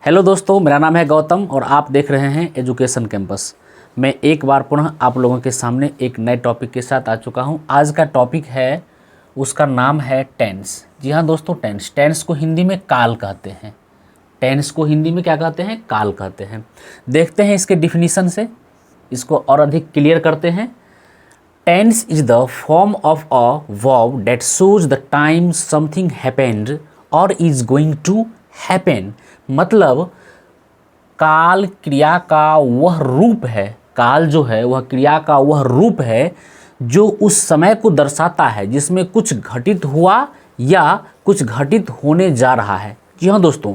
Hello दोस्तों, मेरा नाम है गौतम और आप देख रहे हैं एजुकेशन कैंपस। मैं एक बार पुनः आप लोगों के सामने एक नए टॉपिक के साथ आ चुका हूं। आज का टॉपिक है, उसका नाम है टेंस। जी हाँ दोस्तों, टेंस को हिंदी में काल कहते हैं। टेंस को हिंदी में क्या कहते हैं? काल कहते हैं। देखते हैं इसके डिफिनीशन से, इसको और अधिक क्लियर करते हैं। Tense is the form of a verb that shows the time something happened और इज गोइंग टू हैपन। मतलब काल क्रिया का वह रूप है, काल जो है वह क्रिया का वह रूप है जो उस समय को दर्शाता है जिसमें कुछ घटित हुआ या कुछ घटित होने जा रहा है। जी हाँ दोस्तों,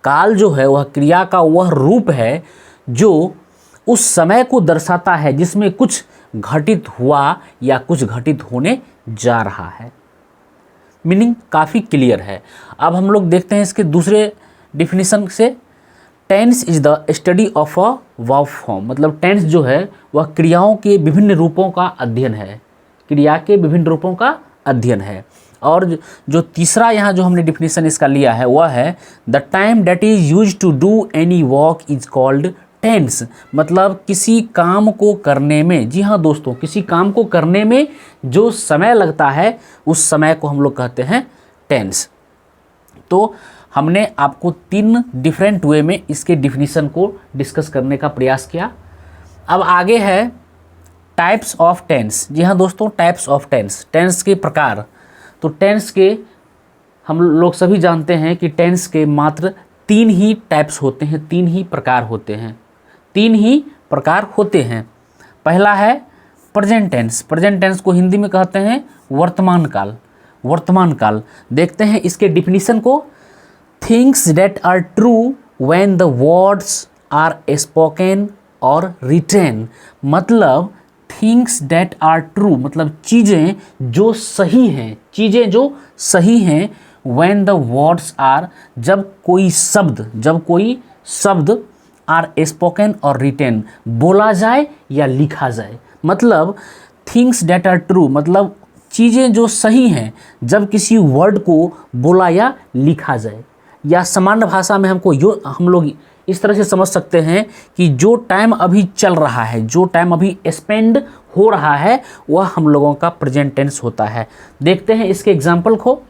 काल जो है वह क्रिया का वह रूप है जो उस समय को दर्शाता है जिसमें कुछ घटित हुआ या कुछ घटित होने जा रहा है। मीनिंग काफ़ी क्लियर है। अब हम लोग देखते हैं इसके दूसरे डिफिनीशन से। Tense is the study of a verb form. मतलब टेंस जो है वह क्रियाओं के विभिन्न रूपों का अध्ययन है, क्रिया के विभिन्न रूपों का अध्ययन है। और जो तीसरा यहाँ जो हमने डिफिनीशन इसका लिया है वह है the time that is use to do any work is called tense. मतलब किसी काम को करने में, जी हाँ दोस्तों, किसी काम को करने में जो समय लगता है उस समय को हम लोग कहते हैं टेंस। तो हमने आपको 3 डिफरेंट वे में इसके डिफिनीशन को डिस्कस करने का प्रयास किया। अब आगे है टाइप्स ऑफ टेंस। जी हाँ दोस्तों, टाइप्स ऑफ टेंस, टेंस के प्रकार। तो टेंस के हम लोग सभी जानते हैं कि टेंस के मात्र 3 ही टाइप्स होते हैं, 3 ही प्रकार होते हैं, 3 ही प्रकार होते हैं। पहला है प्रेजेंट टेंस। प्रेजेंट टेंस को हिंदी में कहते हैं वर्तमान काल। वर्तमान काल देखते हैं इसके डिफिनीशन को। Things that are true when the words are spoken और रिटेन। मतलब थिंग्स दैट आर ट्रू मतलब चीज़ें जो सही हैं, चीज़ें जो सही हैं। व्हेन द वर्ड्स आर, जब कोई शब्द आर स्पोकन और रिटेन, बोला जाए या लिखा जाए। मतलब थिंग्स दैट आर ट्रू मतलब चीज़ें जो सही हैं जब किसी वर्ड को बोला या लिखा जाए। या सामान्य भाषा में हम लोग इस तरह से समझ सकते हैं कि जो टाइम अभी चल रहा है, जो टाइम अभी स्पेंड हो रहा है, वह हम लोगों का प्रेजेंट टेंस होता है। देखते हैं इसके एग्जाम्पल को।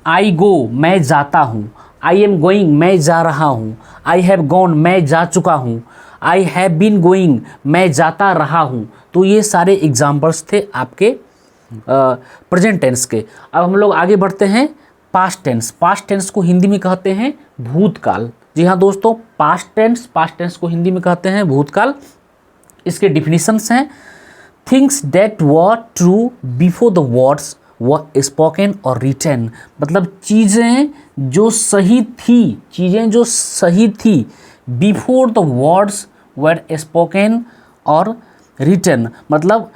आई गो, मैं जाता हूँ। आई एम गोइंग, मैं जा रहा हूँ। आई हैव गॉन, मैं जा चुका हूँ। आई हैव बीन गोइंग, मैं जाता रहा हूँ। तो ये सारे एग्जाम्पल्स थे आपके प्रेजेंट टेंस के। अब हम लोग आगे बढ़ते हैं पास्ट टेंस। पास्ट टेंस को हिंदी में कहते हैं भूतकाल। जी हाँ दोस्तों, पास्ट टेंस को हिंदी में कहते हैं भूतकाल। इसके डिफिनीशंस हैं things that were true before the words were spoken और रिटन। मतलब चीज़ें जो सही थी before the words were spoken और रिटन। मतलब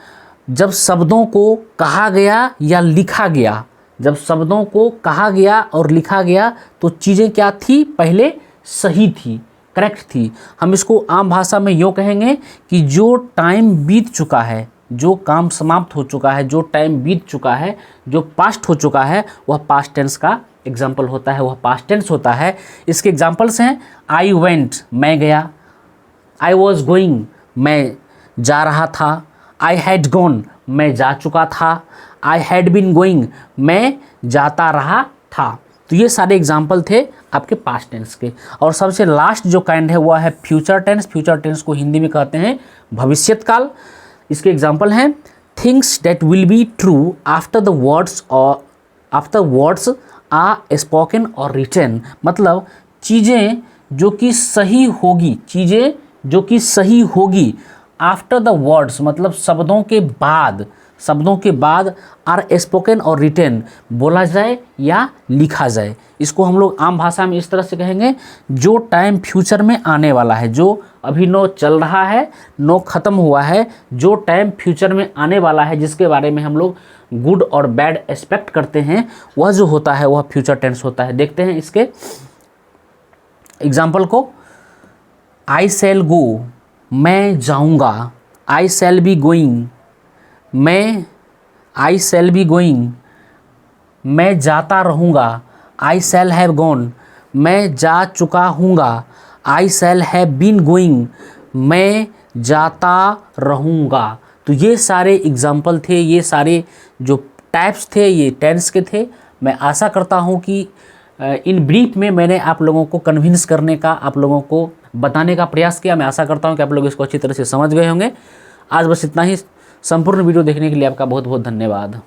जब शब्दों को कहा गया या लिखा गया, जब शब्दों को कहा गया और लिखा गया तो चीज़ें क्या थी? पहले सही थी, करेक्ट थी। हम इसको आम भाषा में यूँ कहेंगे कि जो टाइम बीत चुका है, जो काम समाप्त हो चुका है, जो टाइम बीत चुका है, जो पास्ट हो चुका है, वह पास्ट टेंस का एग्जाम्पल होता है, वह पास्ट टेंस होता है। इसके एग्जाम्पल्स हैं आई वेंट, मैं गया। आई वॉज गोइंग, मैं जा रहा था। आई हैड गॉन, मैं जा चुका था। आई हैड बीन गोइंग, मैं जाता रहा था। तो ये सारे एग्जाम्पल थे आपके पास्ट टेंस के। और सबसे लास्ट जो काइंड है वह है फ्यूचर टेंस। फ्यूचर टेंस को हिंदी में कहते हैं भविष्यत काल। इसके एग्जाम्पल हैं things that will be true after the words are spoken और रिटन। मतलब चीज़ें जो कि सही होगी आफ्टर द वर्ड्स मतलब शब्दों के बाद आर स्पोकन और रिटेन, बोला जाए या लिखा जाए। इसको हम लोग आम भाषा में इस तरह से कहेंगे जो टाइम फ्यूचर में आने वाला है, जो अभी नो चल रहा है, नो ख़त्म हुआ है, जो टाइम फ्यूचर में आने वाला है, जिसके बारे में हम लोग गुड और बैड एक्सपेक्ट करते हैं, वह जो होता है वह फ्यूचर टेंस होता है। देखते हैं इसके एग्जाम्पल को। आई शैल गो, मैं जाऊँगा। I shall be going, I shall be going, मैं जाता रहूँगा। आई शैल हैव गॉन, मैं जा चुका हूँगा, आई शैल हैव बीन गोइंग, मैं जाता रहूँगा। तो ये सारे एग्जाम्पल थे, ये सारे जो टाइप्स थे ये टेंस के थे। मैं आशा करता हूँ कि इन ब्रीफ में मैंने आप लोगों को कन्विंस करने का, आप लोगों को बताने का प्रयास किया। मैं आशा करता हूँ कि आप लोग इसको अच्छी तरह से समझ गए होंगे। आज बस इतना ही। संपूर्ण वीडियो देखने के लिए आपका बहुत बहुत धन्यवाद।